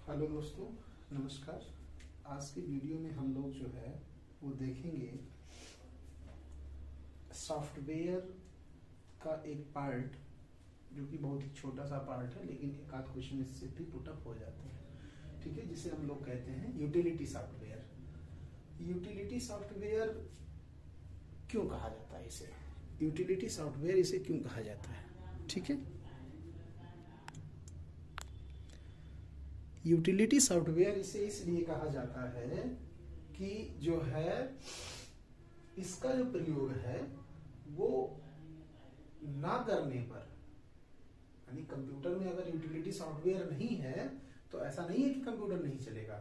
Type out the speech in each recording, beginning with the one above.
Hello दोस्तों, नमस्कार। आज की वीडियो में हम लोग जो है वो देखेंगे सॉफ्टवेयर का एक पार्ट जो कि बहुत ही छोटा सा पार्ट है, लेकिन एक आध क्वेश्चन इससे भी पुटअप हो जाते हैं। ठीक है, जिसे हम लोग कहते हैं यूटिलिटी सॉफ्टवेयर। यूटिलिटी सॉफ्टवेयर क्यों कहा जाता है इसे? यूटिलिटी सॉफ्टवेयर इसे क्यों कहा जाता है? ठीक है, यूटिलिटी सॉफ्टवेयर इसे इसलिए कहा जाता है कि जो है इसका जो प्रयोग है वो ना करने पर, यानी कंप्यूटर में अगर यूटिलिटी सॉफ्टवेयर नहीं है तो ऐसा नहीं है कि कंप्यूटर नहीं चलेगा,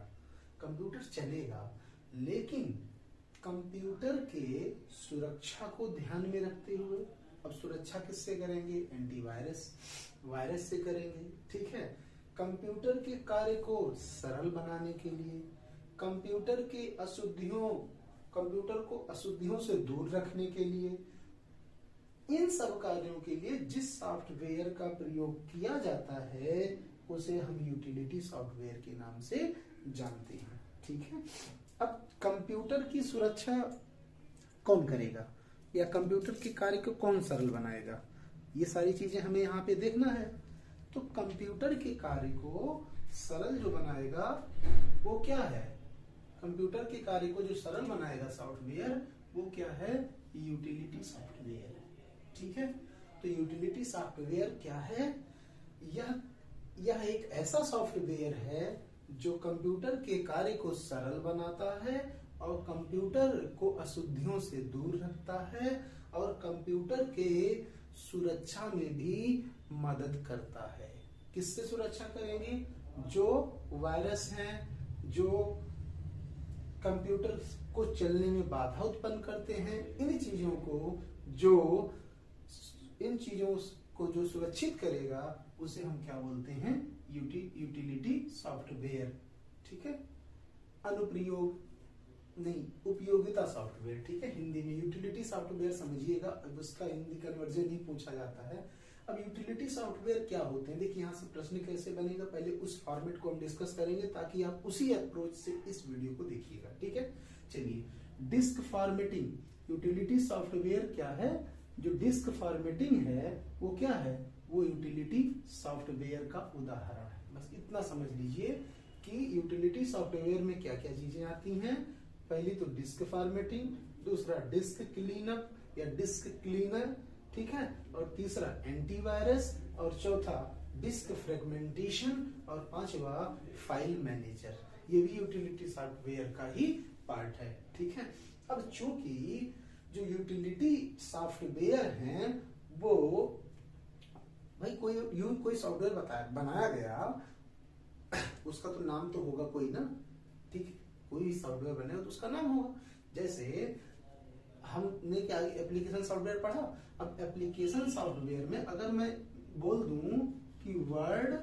कंप्यूटर चलेगा, लेकिन कंप्यूटर के सुरक्षा को ध्यान में रखते हुए, अब सुरक्षा किससे करेंगे? एंटीवायरस, वायरस से करेंगे। ठीक है, कंप्यूटर के कार्य को सरल बनाने के लिए, कंप्यूटर को अशुद्धियों से दूर रखने के लिए, इन सब कार्यों के लिए जिस सॉफ्टवेयर का प्रयोग किया जाता है उसे हम यूटिलिटी सॉफ्टवेयर के नाम से जानते हैं। ठीक है, अब कंप्यूटर की सुरक्षा कौन करेगा या कंप्यूटर के कार्य को कौन सरल बनाएगा, ये सारी चीजें हमें यहाँ पे देखना है। तो कंप्यूटर के कार्य को सरल जो बनाएगा वो क्या है? कंप्यूटर के कार्य को जो सरल बनाएगा सॉफ्टवेयर, वो क्या है? Utility software. ठीक है, तो यूटिलिटी सॉफ्टवेयर क्या है? यह एक ऐसा सॉफ्टवेयर है जो कंप्यूटर के कार्य को सरल बनाता है और कंप्यूटर को अशुद्धियों से दूर रखता है और कंप्यूटर के सुरक्षा में भी मदद करता है। किससे सुरक्षा करेंगे? जो वायरस हैं, जो कंप्यूटर को चलने में बाधा उत्पन्न करते हैं, इन चीजों को जो सुरक्षित करेगा उसे हम क्या बोलते हैं? Utility software. ठीक है, अनुप्रयोग नहीं, उपयोगिता सॉफ्टवेयर। ठीक है, हिंदी में यूटिलिटी सॉफ्टवेयर समझिएगा, अब उसका हिंदी कन्वर्जन ही पूछा जाता है। अब यूटिलिटी सॉफ्टवेयर क्या होते हैं? देखिए यहाँ से प्रश्न कैसे बनेगा, पहले उस फॉर्मेट को हम डिस्कस करेंगे ताकि आप उसी अप्रोच से इस वीडियो को देखिएगा। ठीक है, चलिए, डिस्क फॉर्मेटिंग। यूटिलिटी सॉफ्टवेयर क्या है? जो डिस्क फॉर्मेटिंग है वो क्या है? वो यूटिलिटी सॉफ्टवेयर का उदाहरण है। बस इतना समझ लीजिए कि यूटिलिटी सॉफ्टवेयर में क्या क्या चीजें आती हैं। पहली तो डिस्क फॉर्मेटिंग, दूसरा डिस्क क्लीनअप या डिस्क क्लीनर, ठीक है, और तीसरा एंटीवायरस, और चौथा डिस्क फ्रेगमेंटेशन, और पांचवा फाइल मैनेजर। ये भी यूटिलिटी सॉफ्टवेयर का ही पार्ट है। ठीक है, अब चूंकि जो यूटिलिटी सॉफ्टवेयर हैं वो भाई कोई सॉफ्टवेयर बनाया गया, उसका तो नाम तो होगा कोई ना। ठीक है, कोई भी सॉफ्टवेयर बनेगा तो उसका नाम होगा। जैसे हमने क्या एप्लीकेशन सॉफ्टवेयर पढ़ा, अब एप्लीकेशन सॉफ्टवेयर में अगर मैं बोल दूं कि वर्ड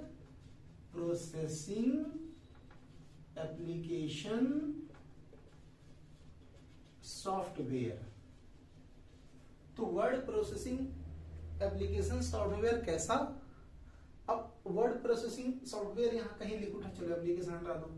प्रोसेसिंग एप्लीकेशन सॉफ्टवेयर, तो वर्ड प्रोसेसिंग एप्लीकेशन सॉफ्टवेयर कैसा? अब वर्ड प्रोसेसिंग सॉफ्टवेयर यहां कहीं लिख उठा, चलो एप्लीकेशन हटा दो,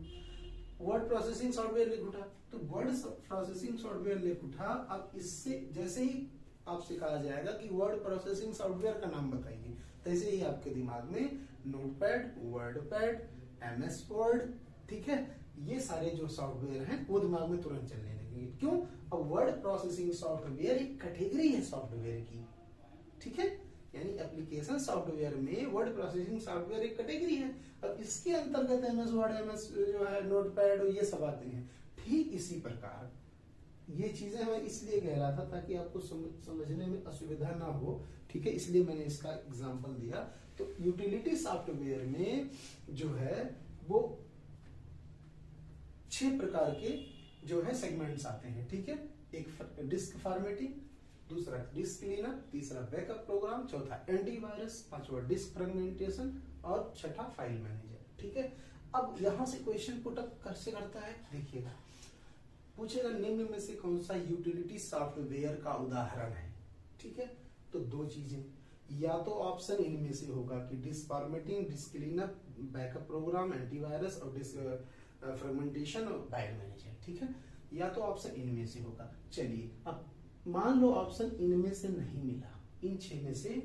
वर्ड प्रोसेसिंग सॉफ्टवेयर लिख उठा, तो वर्ड प्रोसेसिंग सॉफ्टवेयर लिख उठा। अब इससे जैसे ही आपसे कहा जाएगा कि वर्ड प्रोसेसिंग सॉफ्टवेयर का नाम बताइए, तैसे ही आपके दिमाग में नोटपैड, वर्डपैड, एमएस वर्ड, ठीक है, ये सारे जो सॉफ्टवेयर हैं वो दिमाग में तुरंत चलने लगेंगे। क्यों? अब वर्ड प्रोसेसिंग सॉफ्टवेयर एक कैटेगरी है सॉफ्टवेयर की। ठीक है, यानी एप्लीकेशन सॉफ्टवेयर में वर्ड प्रोसेसिंग सॉफ्टवेयर एक कैटेगरी है। अब इसके अंतर्गत एमएस वर्ड, एमएस जो है नोटपैड, ये सब आते हैं। ठीक इसी प्रकार ये चीजें मैं इसलिए कह रहा था ताकि आपको समझने में असुविधा ना हो। ठीक है, इसलिए मैंने इसका एग्जांपल दिया। तो यूटिलिटी सॉफ्टवेयर में जो है वो 6 प्रकार के जो है सेगमेंट्स आते हैं। ठीक है, एक डिस्क फॉर्मेटिंग, दूसरा डिस्क क्लीनर, तीसरा बैकअप प्रोग्राम, चौथा एंटीवायरस, पांचवा डिस्क फ्रेगमेंटेशन और छठा फाइल मैनेजर। ठीक है, अब यहां से क्वेश्चन पुटअप कैसे करता है देखिएगा, पूछेगा निम्न में से कौन सा यूटिलिटी सॉफ्टवेयर का उदाहरण है। ठीक है, तो दो चीजें, या तो ऑप्शन इनमें से होगा कि disk formatting, disk cleanup, backup program, antivirus और डिस्क फ्रेगमेंटेशन और फाइल मैनेजर, ठीक है, या तो ऑप्शन इनमें से होगा। चलिए अब मान लो ऑप्शन इनमें से नहीं मिला, इन 6 में से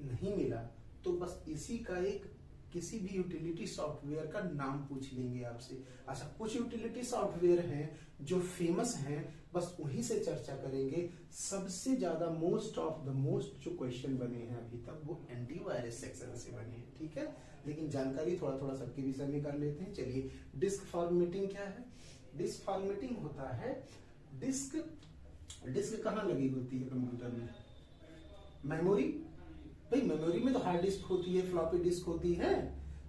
नहीं मिला, तो बस इसी का एक किसी भी यूटिलिटी सॉफ्टवेयर का नाम पूछ लेंगे आपसे। अच्छा, कुछ यूटिलिटी सॉफ्टवेयर हैं जो फेमस हैं, बस वहीं से चर्चा करेंगे। सबसे ज्यादा मोस्ट ऑफ द मोस्ट जो क्वेश्चन बने हैं अभी तक वो एंटीवायरस सेक्शन से बने हैं, ठीक है, लेकिन जानकारी थोड़ा थोड़ा सबके विषय में कर लेते हैं। चलिए, डिस्क फॉर्मेटिंग क्या है? डिस्क फॉर्मेटिंग होता है, डिस्क कहाँ लगी होती है कंप्यूटर में? मेमोरी। भाई मेमोरी में तो हार्ड डिस्क होती है, फ्लॉपी डिस्क होती है,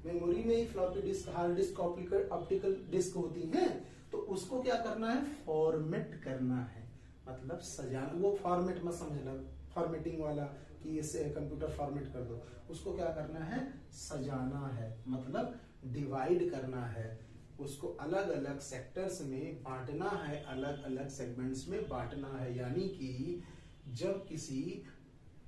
मेमोरी में ही floppy disk, hard disk, optical disk होती है। तो उसको क्या करना है? फॉर्मेट करना है, मतलब सजाना। वो फॉर्मेट मत समझना फॉर्मेटिंग वाला कि इसे कंप्यूटर फॉर्मेट कर दो, उसको क्या करना है? सजाना है, मतलब डिवाइड करना है, उसको अलग अलग सेक्टर्स में बांटना है, अलग अलग सेगमेंट्स में बांटना है। यानी कि जब किसी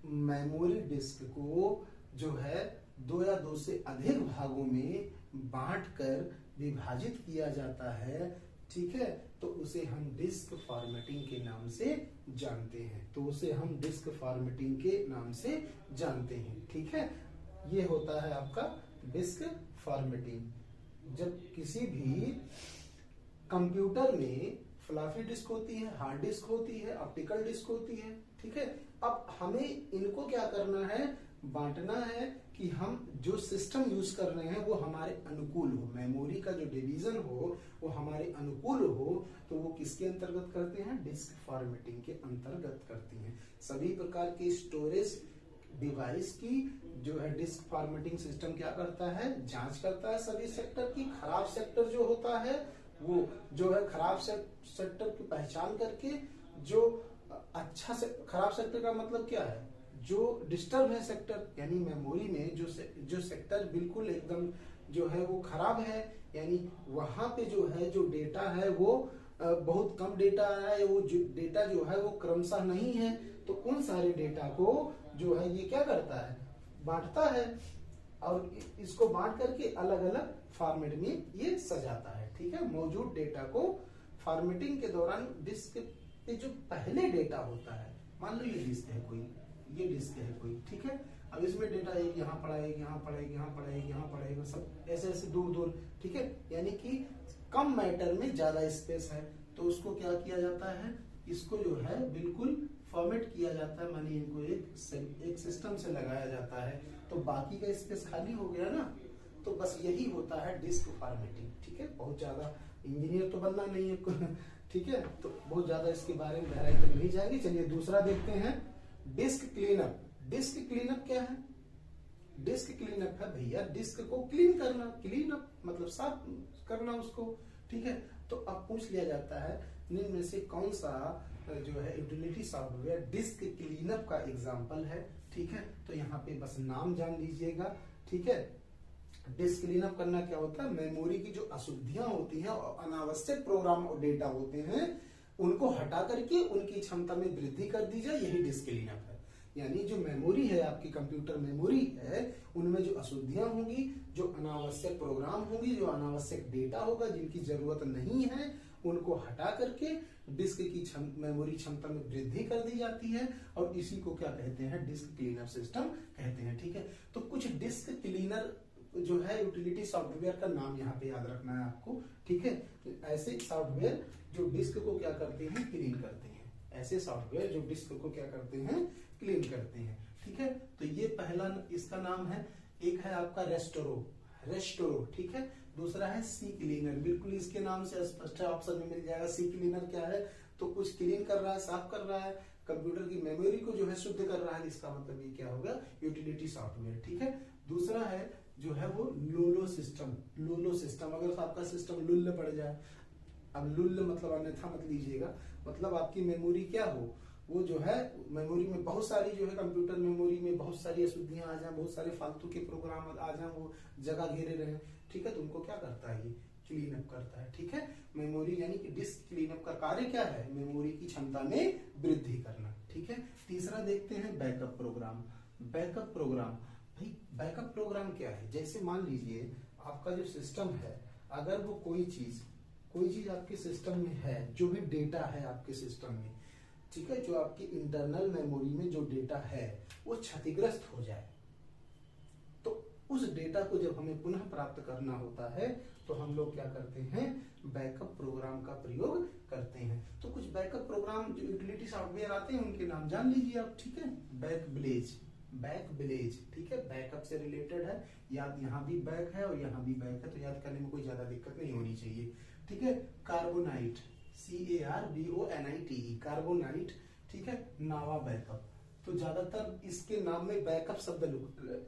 मेमोरी डिस्क को जो है 2 या 2 से अधिक भागों में बांटकर विभाजित किया जाता है, ठीक है, तो उसे हम डिस्क फॉर्मेटिंग के नाम से जानते हैं। तो उसे हम डिस्क फॉर्मेटिंग के नाम से जानते हैं, ठीक है। ये होता है आपका डिस्क फॉर्मेटिंग। जब किसी भी कंप्यूटर में फ्लॉपी डिस्क होती है, हार्ड डिस्क होती है, ऑप्टिकल डिस्क होती है, ठीक है। अब हमें इनको क्या करना है? बांटना है कि हम जो सिस्टम यूज कर रहे हैं वो हमारे अनुकूल हो, मेमोरी का जो डिवीजन हो वो हमारे अनुकूल हो। तो वो किसके अंतर्गत करते हैं? डिस्क फॉर्मेटिंग के अंतर्गत करती हैं। सभी प्रकार के स्टोरेज डिवाइस की जो है डिस्क फॉर्मेटिंग सिस्टम क्या करता है? जांच करता है सभी सेक्टर की। खराब सेक्टर जो होता है वो जो है खराब सेक्टर की पहचान करके, जो अच्छा से, खराब सेक्टर का मतलब क्या है? जो डिस्टर्ब है सेक्टर, यानी मेमोरी में जो सेक्टर बिल्कुल एकदम जो है वो खराब है, यानी वहां पे जो है जो डेटा है वो बहुत कम डेटा आ रहा है, वो डेटा जो है वो क्रमशः नहीं है, तो उन सारे डेटा को जो है ये क्या करता है? बांटता है, और इसको बांट करके अलग अलग फॉर्मेट में ये सजाता है, ठीक है। मौजूद डेटा को फॉर्मेटिंग के दौरान डिस्क पे जो पहले डेटा होता है, मान लो ये डिस्क है कोई, ये डिस्क है कोई, ठीक है। अब इसमें डेटा एक यहाँ पड़ा, एक यहाँ पड़ा, एक यहाँ पड़ा, एक यहाँ पड़ा, सब ऐसे ऐसे दूर दूर, ठीक है, यानी कि कम मैटर में ज्यादा स्पेस है। तो उसको क्या किया जाता है? इसको जो है बिल्कुल फॉर्मेट किया जाता है, मानी इनको एक सिस्टम से लगाया जाता है, तो बाकी का स्पेस खाली हो गया ना। तो बस यही होता है डिस्क फॉर्मेटिंग, ठीक है। बहुत ज्यादा इंजीनियर तो बनना नहीं है, ठीक है, तो बहुत ज्यादा इसके बारे में गहराई तक नहीं जाएगी। चलिए दूसरा देखते हैं, डिस्क क्लीनअप। डिस्क क्लीनअप क्या है? डिस्क क्लीनअप है भैया डिस्क को क्लीन करना, क्लीनअप मतलब साफ करना उसको, ठीक है। तो अब पूछ लिया जाता है निम्न में से कौन सा जो है यूटिलिटी सॉफ्टवेयर डिस्क क्लीनअप का एग्जांपल है, ठीक है। तो यहाँ पे बस नाम जान लीजिएगा, ठीक है। डिस्क क्लीनअप करना क्या होता है? मेमोरी की जो अशुद्धियां होती हैं और अनावश्यक प्रोग्राम और डेटा होते हैं उनको हटा करके उनकी क्षमता में वृद्धि कर दी जाए, यही डिस्क क्लीनअप है। यानी जो मेमोरी है, आपकी कंप्यूटर मेमोरी है, उनमें जो अशुद्धियां होंगी, जो अनावश्यक प्रोग्राम होंगी, जो अनावश्यक डेटा होगा जिनकी जरूरत नहीं है, उनको हटा करके डिस्क की मेमोरी क्षमता में वृद्धि कर दी जाती है, और इसी को क्या कहते हैं? डिस्क क्लीनअप सिस्टम कहते हैं, ठीक है। तो कुछ डिस्क क्लीनर जो है यूटिलिटी सॉफ्टवेयर का नाम यहाँ पे याद रखना है आपको, ठीक है। तो ऐसे सॉफ्टवेयर जो डिस्क को क्या करते हैं? क्लीन करते हैं। ऐसे सॉफ्टवेयर जो डिस्क को क्या करते हैं? क्लीन करते हैं, ठीक है। तो ये पहला इसका नाम है। एक है आपका रेस्टोरो, ठीक है। दूसरा है सी क्लीनर, बिल्कुल इसके नाम से स्पष्ट ऑप्शन में मिल जाएगा। सी क्लीनर क्या है? तो कुछ क्लीन कर रहा है, साफ कर रहा है, कंप्यूटर की मेमोरी को जो है शुद्ध कर रहा है, इसका मतलब ये क्या होगा? यूटिलिटी सॉफ्टवेयर, ठीक है। दूसरा है जो है वो लूलो सिस्टम। अगर आपका सिस्टम लुल्ल पड़ जाए, अब लुल्ल मतलब अन्यथा मत लीजिएगा, मतलब आपकी मेमोरी क्या हो, वो जो है मेमोरी में बहुत सारी जो है कंप्यूटर मेमोरी में बहुत सारी अशुद्धियां आ जाए, बहुत सारे फालतू के प्रोग्राम आ जाए, वो जगह घेरे रहे, ठीक है। तो उनको क्या करता है? ये क्लीन अप करता है, ठीक है। मेमोरी यानी कि डिस्क क्लीन अप का कार्य क्या है? मेमोरी की क्षमता में वृद्धि करना, ठीक है। तीसरा देखते हैं बैकअप प्रोग्राम। Backup program. भाई बैकअप प्रोग्राम क्या है? जैसे मान लीजिए आपका जो सिस्टम है, अगर वो कोई चीज आपके सिस्टम में है, जो भी डेटा है आपके सिस्टम में, ठीक है, जो आपकी इंटरनल मेमोरी में जो डेटा है वो क्षतिग्रस्त हो जाए, तो उस डेटा को जब हमें पुनः प्राप्त करना होता है तो हम लोग क्या करते हैं? बैकअप प्रोग्राम का प्रयोग करते हैं। तो कुछ बैकअप प्रोग्राम जो यूटिलिटी सॉफ्टवेयर आते हैं उनके नाम जान लीजिए आप, ठीक है। बैकब्लेज, ठीक है, बैकअप से रिलेटेड है, याद यहाँ भी बैक है और यहाँ भी बैक है, तो याद करने में कोई ज्यादा दिक्कत नहीं होनी चाहिए, ठीक है। कार्बोनाइट, CARBONITE, कार्बोनाइट, ठीक है। नावा बैकअप, तो ज्यादातर इसके नाम में बैकअप शब्द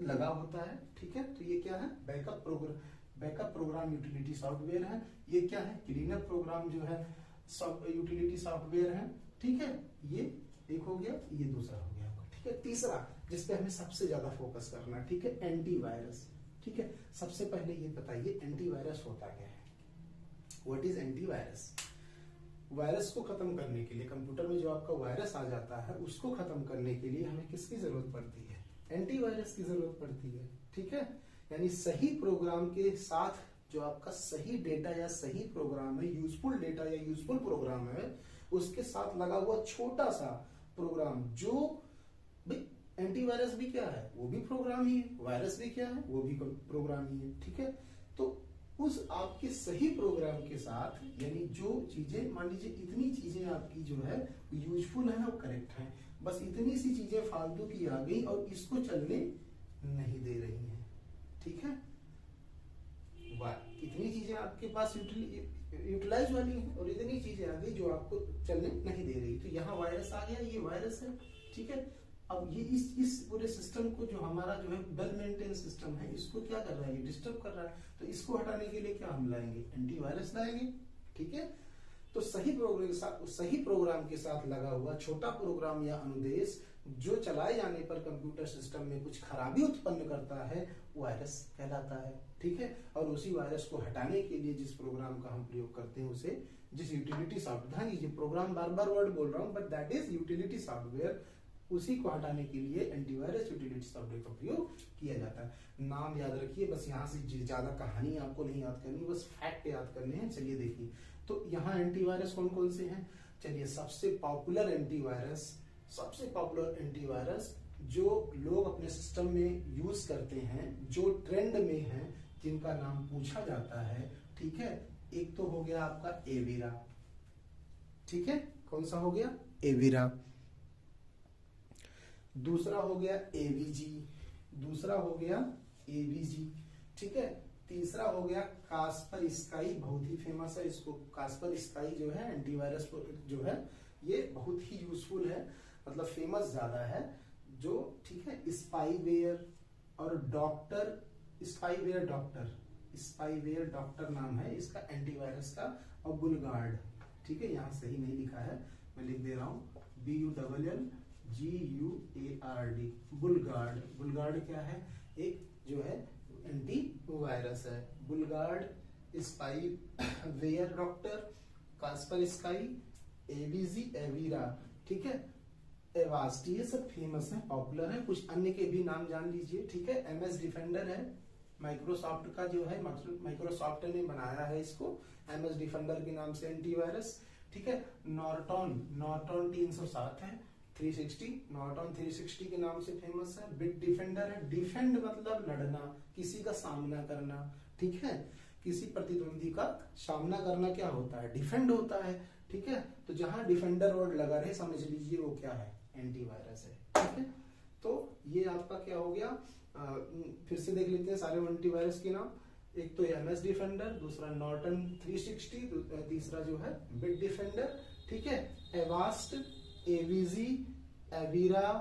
लगा होता है, ठीक है। तो ये क्या है? बैकअप प्रोग्राम यूटिलिटी सॉफ्टवेयर है। ये क्या है? क्लीनअप प्रोग्राम जो है यूटिलिटी सॉफ्टवेयर है, ठीक है। ये एक हो गया, ये दूसरा हो गया, ठीक है। तीसरा जिसपे हमें सबसे ज्यादा फोकस करना है, ठीक है, एंटीवायरस, ठीक है। सबसे पहले ये बताइए एंटीवायरस होता क्या है? What is antivirus? वायरस को खत्म करने के लिए, कंप्यूटर में जो आपका वायरस आ जाता है उसको खत्म करने के लिए हमें किसकी जरूरत पड़ती है? एंटीवायरस की जरूरत पड़ती है, ठीक है। यानी सही प्रोग्राम के साथ जो आपका सही डेटा या सही प्रोग्राम है, यूजफुल डेटा या यूजफुल प्रोग्राम है, उसके साथ लगा हुआ छोटा सा प्रोग्राम, जो भाई एंटीवायरस भी क्या है? वो भी प्रोग्राम ही है। वायरस भी क्या है? वो भी प्रोग्राम ही है, ठीक है। तो उस आपके सही प्रोग्राम के साथ, यानी जो चीजें, मान लीजिए इतनी चीजें आपकी जो है यूजफुल है ना, करेक्ट है, बस इतनी सी चीजें फालतू की आ गई और इसको चलने नहीं दे रही हैं, ठीक है। इतनी चीजें आपके पास यूटिलाइज वाली हैं और इतनी चीजें आ गई जो आपको चलने नहीं दे रही, तो यहाँ वायरस आ गया, ये वायरस है, ठीक है। अब ये इस पूरे सिस्टम को, जो हमारा जो है वेल मेंटेन सिस्टम है, इसको क्या कर रहा है? ये डिस्टर्ब कर रहा है। तो इसको हटाने के लिए क्या हम लाएंगे? एंटीवायरस लाएंगे, ठीक है। तो सही प्रोग्राम के साथ लगा हुआ छोटा प्रोग्राम या अनुदेश जो चलाए जाने पर कंप्यूटर सिस्टम में कुछ खराबी उत्पन्न करता है, वायरस कहलाता है, ठीक है। और उसी वायरस को हटाने के लिए जिस प्रोग्राम का हम प्रयोग करते हैं, उसे जिस यूटिलिटी सॉफ्टवेयर, ध्यान दीजिए प्रोग्राम बार बार वर्ड बोल रहा हूं, but that is utility software, उसी को हटाने के लिए एंटीवायरस यूटिलिटी सॉफ्टवेयर का प्रयोग किया जाता है। नाम याद रखिए, बस यहाँ से ज्यादा कहानी आपको नहीं याद करनी, बस फैक्ट याद करने हैं। चलिए देखिए, तो यहाँ एंटीवायरस कौन कौन से हैं? चलिए, सबसे पॉपुलर एंटीवायरस जो लोग अपने सिस्टम में यूज करते हैं, जो ट्रेंड में है, जिनका नाम पूछा जाता है, ठीक है। एक तो हो गया आपका एवीरा, ठीक है। कौन सा हो गया? एवीरा। दूसरा हो गया एवीजी, दूसरा हो गया एवीजी, ठीक है। तीसरा हो गया कास्पर स्काई, बहुत ही फेमस है, इसको कास्पर स्काई जो है एंटीवायरस जो है, ये बहुत ही यूजफुल है, मतलब फेमस ज्यादा है जो, ठीक है। स्पाईवेयर और स्पाईवेयर डॉक्टर नाम है इसका एंटीवायरस का, और बुलगार्ड, ठीक है। यहाँ सही नहीं लिखा है, मैं लिख दे रहा हूँ, BULLGUARD, बुलगार्ड क्या है? एक जो है एंटीवायरस है। Bullguard, spyware doctor, Kaspersky, AVG, Avira, ठीक है। एवास्ट, ये सब फेमस है, पॉपुलर है। कुछ अन्य के भी नाम जान लीजिए, ठीक है। MS डिफेंडर है, माइक्रोसॉफ्ट का जो है, माइक्रोसॉफ्ट ने बनाया है इसको, MS डिफेंडर के नाम से एंटीवायरस, ठीक है। नॉर्टन 307 है, 360, नॉर्टन 360 के नाम से फेमस है। बिट डिफेंडर है, डिफेंड मतलब लड़ना, किसी का सामना करना, ठीक है। किसी प्रतिद्वंदी का सामना करना क्या होता है? डिफेंड होता है, ठीक है। तो जहां डिफेंडर वर्ड लगा रहे, समझ लीजिए वो क्या है? एंटीवायरस है, ठीक है। तो ये आपका क्या हो गया? फिर से देख लेते हैं सारे एंटीवायरस के नाम। एक तो MS डिफेंडर, दूसरा नॉर्टन 360, तीसरा जो है बिट डिफेंडर, ठीक है। एवास्ट, एवीजी, एवीरा,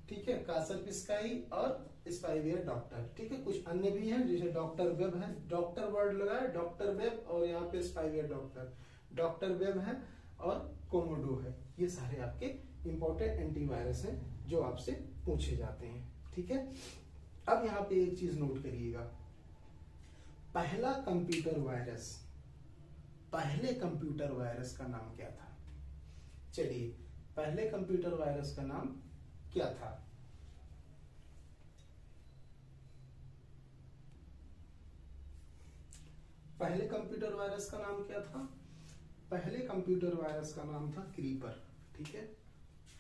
ठीक है। कास्पर स्काई और स्पाईवेयर डॉक्टर, ठीक है। कुछ अन्य भी हैं, जैसे डॉक्टर वेब है, डॉक्टर वर्ड लगा है, डॉक्टर वेब, और यहाँ पे स्पाईवेयर डॉक्टर वेब है, और कोमोडो है। ये सारे आपके इंपॉर्टेंट एंटीवायरस हैं जो आपसे पूछे जाते हैं, ठीक है। अब यहाँ पे एक चीज नोट करिएगा, पहले कंप्यूटर वायरस का नाम क्या था? चलिए, पहले कंप्यूटर वायरस का नाम क्या था? पहले कंप्यूटर वायरस का नाम क्या था? पहले कंप्यूटर वायरस का नाम था क्रीपर, ठीक है।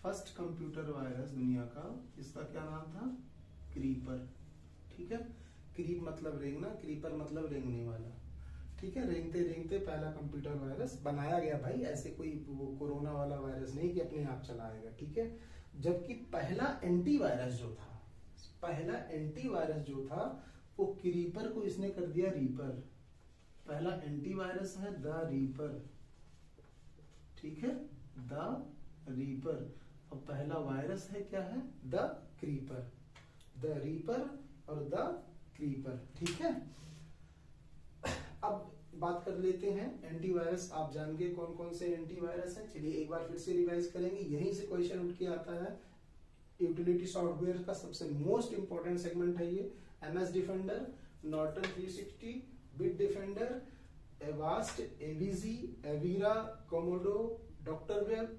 फर्स्ट कंप्यूटर वायरस दुनिया का, इसका क्या नाम था? क्रीपर, ठीक है। क्रीप मतलब रेंगना, क्रीपर मतलब रेंगने वाला, ठीक है। रेंगते रेंगते पहला कंप्यूटर वायरस बनाया गया भाई, ऐसे कोई वो कोरोना वाला वायरस नहीं कि अपने आप चलाएगा, ठीक है। जबकि पहला एंटीवायरस जो था, पहला एंटीवायरस जो था वो क्रीपर को इसने कर दिया रीपर। पहला एंटीवायरस है द रीपर, ठीक है, द रीपर। और पहला वायरस है क्या है? द क्रीपर, द रीपर और द क्रीपर, ठीक है। अब बात कर लेते हैं एंटीवायरस। आप जान गए कौन कौन से एंटीवायरस हैं। चलिए एक बार फिर से रिवाइज करेंगे, यहीं से क्वेश्चन उठ के आता है। यूटिलिटी सॉफ्टवेयर का सबसे मोस्ट इंपॉर्टेंट सेगमेंट है ये। MS defender, Norton 360, Bitdefender, Avast, AVG, Avira, Comodo, doctor web,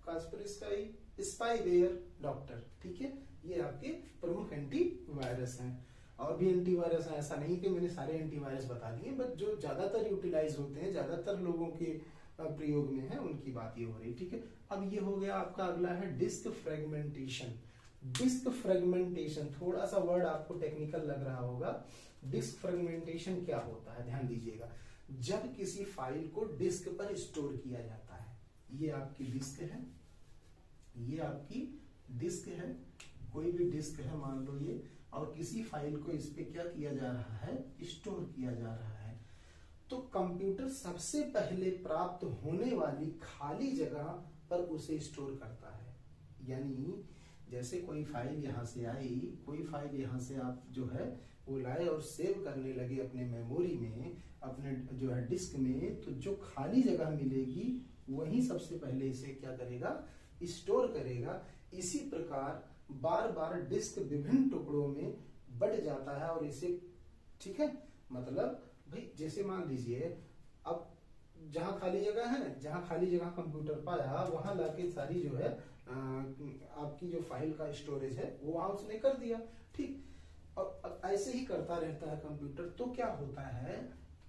Kaspersky, spyware, doctor, ठीक है। ये आपके प्रमुख एंटीवायरस हैं। और भी एंटीवायरस है, ऐसा नहीं कि मैंने सारे एंटीवायरस बता दिए, बट जो ज्यादातर यूटिलाइज होते हैं, ज्यादातर लोगों के प्रयोग में है, उनकी बात ये हो रही, ठीक है। अब ये हो गया आपका, अगला है डिस्क फ्रेगमेंटेशन। डिस्क फ्रेगमेंटेशन थोड़ा सा वर्ड आपको टेक्निकल लग रहा होगा। डिस्क फ्रेगमेंटेशन क्या होता है, ध्यान दीजिएगा। जब किसी फाइल को डिस्क पर स्टोर किया जाता है, ये आपकी डिस्क है, ये आपकी डिस्क है, कोई भी डिस्क है मान लो ये, और किसी फाइल को इस पे क्या किया जा रहा है? स्टोर किया जा रहा है। तो कंप्यूटर सबसे पहले प्राप्त होने वाली खाली जगह पर उसे स्टोर करता है। यानी जैसे कोई फाइल यहाँ से आई, कोई फाइल यहाँ से आप जो है वो लाए और सेव करने लगे अपने मेमोरी में, अपने जो है डिस्क में, तो जो खाली जगह मिलेगी वही सबसे पहले इसे क्या करेगा? स्टोर करेगा। इसी प्रकार बार बार डिस्क विभिन्न टुकड़ों में बढ़ जाता है और इसे, ठीक है, मतलब भाई जैसे मान लीजिए अब जहां खाली जगह है, जहां खाली जगह कंप्यूटर पाया, वहां लाके सारी जो है आपकी जो फाइल का स्टोरेज है वो वहां उसने कर दिया, ठीक। और ऐसे ही करता रहता है कंप्यूटर। तो क्या होता है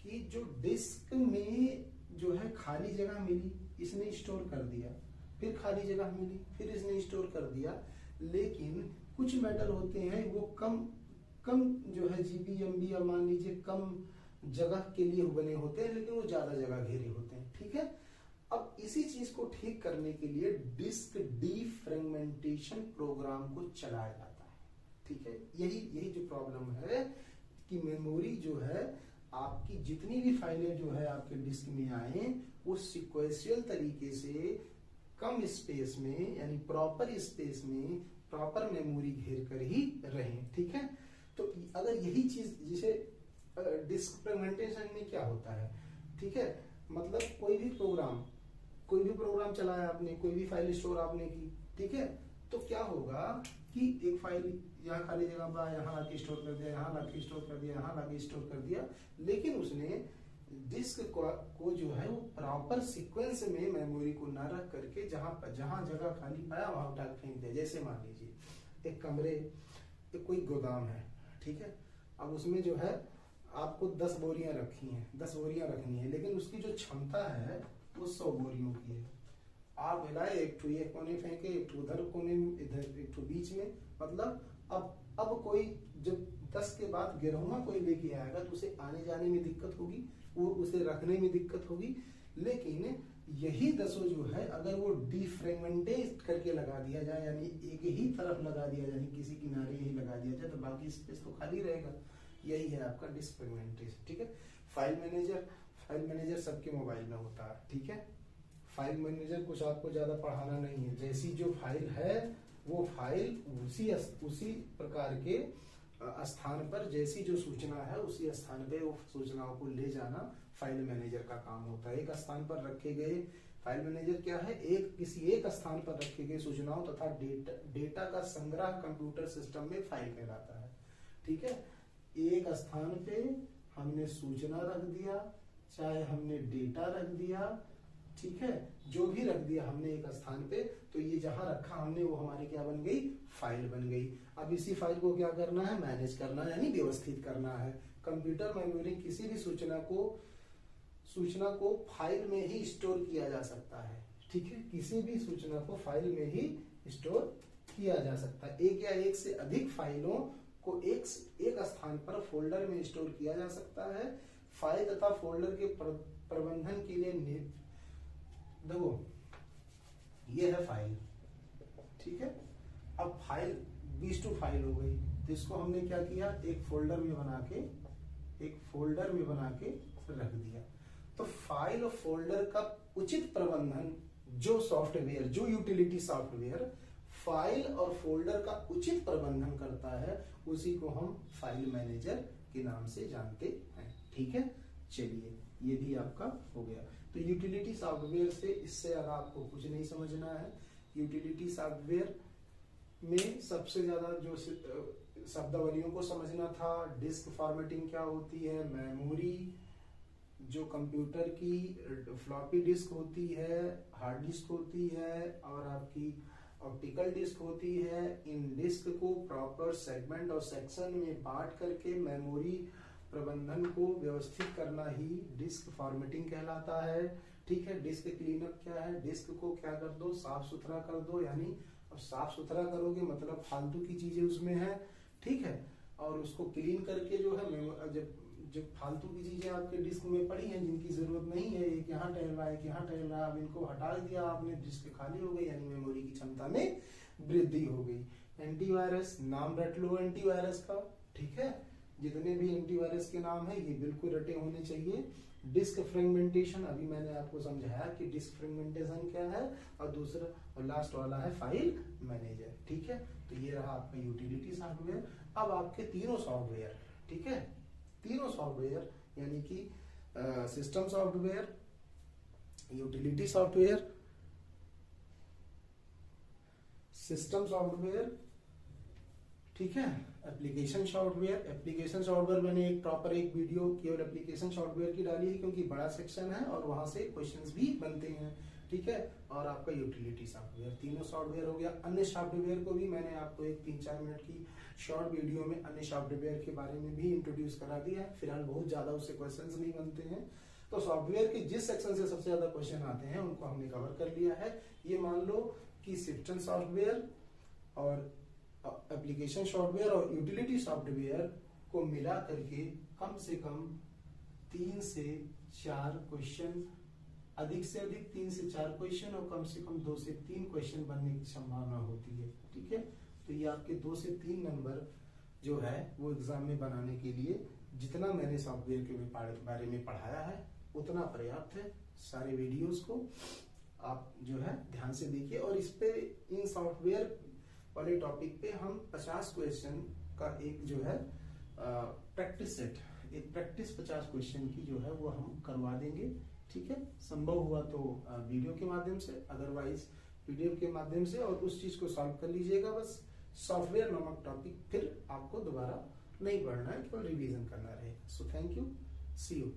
कि जो डिस्क में जो है खाली जगह मिली, इसने स्टोर कर दिया, फिर खाली जगह मिली, फिर इसने स्टोर कर दिया। लेकिन कुछ मैटर होते हैं वो कम जो है जीबी एमबी या मान लीजिए कम जगह के लिए बने होते हैं, लेकिन वो ज्यादा जगह घेरे होते हैं, ठीक है। अब इसी चीज को ठीक करने के लिए डिस्क डीफ्रेगमेंटेशन प्रोग्राम को चलाया जाता है, ठीक है। यही जो प्रॉब्लम है कि मेमोरी जो है आपकी जितनी भी फाइलें जो है आपके डिस्क में आए, वो सिक्वेंशियल तरीके से कम स्पेस में, यानी प्रॉपर स्पेस में प्रॉपर मेमोरी घेर कर ही रहे, ठीक है। तो अगर यही चीज, जिसे डिस्क फ्रेगमेंटेशन में क्या होता है, ठीक है, मतलब कोई भी प्रोग्राम चलाया आपने, कोई भी फाइल स्टोर आपने की, ठीक है, तो क्या होगा कि एक फाइल यहाँ खाली जगह पर यहाँ लाके स्टोर कर दिया, यहाँ लाके स्टोर कर दिया, यहाँ लाके स्टोर कर दिया, लेकिन उसने डिस्क को जो है वो प्रॉपर सीक्वेंस में मेमोरी को ना रख करके जहां जगह खाली पाया वहां उठा फेंक दिया। जैसे मान लीजिए एक कमरे, एक कोई गोदाम है, ठीक है, अब उसमें जो है आपको 10 बोरियां रखी हैं, 10 बोरियां रखनी है, लेकिन उसकी जो क्षमता है वो 100 बोरियों की है। आप मिलाए, एक ठो ये कोने फेंके, एक ठो उधर कोने, इधर एक ठो बीच में, मतलब अब कोई जब 10 के बाद 11वां कोई लेके आएगा तो उसे आने जाने में दिक्कत होगी, वो उसे रखने में दिक्कत होगी। लेकिन यही 10 जो है अगर वो डिफ्रेगमेंटेट करके लगा दिया जाए, यानी एक ही तरफ लगा दिया जाए, किसी किनारे ही लगा दिया जाए, तो बाकी स्पेस तो खाली रहेगा। यही है आपका डिस्क फ्रेगमेंटेशन, ठीक है। फाइल मैनेजर सबके मोबाइल में होता है, ठीक है। फाइल मैनेजर कुछ आपको ज्यादा पढ़ाना नहीं है, जैसी जो फाइल है वो फाइल उसी प्रकार के स्थान पर, जैसी जो सूचना है उसी स्थान पे वो सूचनाओं को ले जाना फाइल मैनेजर का काम होता है। एक स्थान पर रखे गए फाइल मैनेजर क्या है, किसी एक स्थान पर रखे गए सूचनाओं तथा डेटा का संग्रह कंप्यूटर सिस्टम में फाइल कहलाता है, ठीक है। एक स्थान पे हमने सूचना रख दिया, चाहे हमने डेटा रख दिया, ठीक है, जो भी रख दिया हमने एक स्थान पे, तो ये जहां रखा हमने वो हमारी क्या बन गई, फाइल बन गई। अब इसी फाइल को क्या करना है, मैनेज करना है, यानी व्यवस्थित करना है। कंप्यूटर मेमोरी किसी भी सूचना को सूचना को फाइल में ही स्टोर किया जा सकता है। ठीक है, किसी भी सूचना को फाइल में ही स्टोर किया जा सकता है। एक या एक से अधिक फाइलों को एक स्थान पर फोल्डर में स्टोर किया जा सकता है। फाइल तथा फोल्डर के प्रबंधन के लिए देखो ये है फाइल। ठीक है, अब फाइल 20 फाइल हो गई, तो इसको हमने क्या किया, एक फोल्डर में बना के रख दिया। तो फाइल और फोल्डर का उचित प्रबंधन जो सॉफ्टवेयर, जो यूटिलिटी सॉफ्टवेयर फाइल और फोल्डर का उचित प्रबंधन करता है, उसी को हम फाइल मैनेजर के नाम से जानते हैं। ठीक है, चलिए ये भी आपका हो गया। तो यूटिलिटी सॉफ्टवेयर से इससे ज्यादा आपको कुछ नहीं समझना है। यूटिलिटी सॉफ्टवेयर में सबसे ज्यादा जो शब्दावलियों को समझना था, डिस्क फॉर्मेटिंग क्या होती है, मेमोरी जो कंप्यूटर की फ्लॉपी डिस्क होती है, हार्ड डिस्क होती है और आपकी ऑप्टिकल डिस्क होती है। इन डिस्क को प्रॉपर सेगमेंट और सेक्शन में बांट करके मेमोरी प्रबंधन को व्यवस्थित करना ही डिस्क फॉर्मेटिंग कहलाता है। ठीक है, डिस्क क्लीनअप क्या है, डिस्क को क्या कर दो, साफ सुथरा कर दो। यानी अब साफ सुथरा करोगे मतलब फालतू की चीजें उसमें है। ठीक है, और उसको क्लीन करके जो है जब फालतू की चीजें आपके डिस्क में पड़ी हैं जिनकी जरूरत नहीं है, एक यहाँ टहल रहा है, एक यहाँ टहल रहा है, अब इनको हटा दिया आपने, डिस्क खाली हो गई, यानी मेमोरी की क्षमता में वृद्धि हो गई। एंटीवायरस, नाम रट लो एंटीवायरस का। ठीक है, जितने भी एंटीवायरस के नाम है ये बिल्कुल रटे होने चाहिए। डिस्क फ्रेगमेंटेशन, अभी मैंने आपको समझाया कि डिस्क फ्रेगमेंटेशन क्या है, और दूसरा और लास्ट वाला है फाइल मैनेजर। ठीक है, तो ये रहा आपका यूटिलिटी सॉफ्टवेयर। अब आपके तीनों सॉफ्टवेयर, ठीक है, तीनों सॉफ्टवेयर यानी कि system software, utility software, system software, ठीक है, एप्लीकेशन सॉफ्टवेयर। एप्लीकेशन सॉफ्टवेयर मैंने एक प्रॉपर एक वीडियो केवल एप्लीकेशन सॉफ्टवेयर की डाली है क्योंकि बड़ा सेक्शन है और वहां से क्वेश्चंस भी बनते हैं। ठीक है, और आपका यूटिलिटी सॉफ्टवेयर, तीनों सॉफ्टवेयर हो गया। अन्य सॉफ्टवेयर को भी मैंने आपको एक 3-4 मिनट की शॉर्ट वीडियो में अन्य सॉफ्टवेयर के बारे में भी इंट्रोड्यूस करा दिया है। फिलहाल बहुत ज्यादा उससे क्वेश्चंस नहीं बनते हैं। तो सॉफ्टवेयर के जिस सेक्शन से सबसे ज्यादा क्वेश्चन आते हैं उनको हमने कवर कर लिया है। ये मान लो कि सिस्टम सॉफ्टवेयर और एप्लीकेशन सॉफ्टवेयर और यूटिलिटी सॉफ्टवेयर को मिला करके कम से कम 3 से 4 क्वेश्चन, अधिक से अधिक 3 से 4 क्वेश्चन और कम से कम 2 से 3 क्वेश्चन बनने की संभावना होती है। ठीक है, तो ये आपके 2 से 3 नंबर जो है वो एग्जाम में बनाने के लिए जितना मैंने सॉफ्टवेयर के बारे में पढ़ाया है उतना पर्याप्त है। सारे वीडियोस को आप जो है ध्यान से देखिए, और इस पे इन सॉफ्टवेयर वाले टॉपिक पे हम 50 क्वेश्चन का एक जो है प्रैक्टिस सेट, एक प्रैक्टिस 50 क्वेश्चन की जो है वो हम करवा देंगे। ठीक है, संभव हुआ तो वीडियो के माध्यम से, अदरवाइज पीडीएफ के माध्यम से, और उस चीज को सॉल्व कर लीजिएगा। बस सॉफ्टवेयर नामक टॉपिक फिर आपको दोबारा नहीं पढ़ना है, केवल रिवीजन करना रहेगा। So thank you, see you.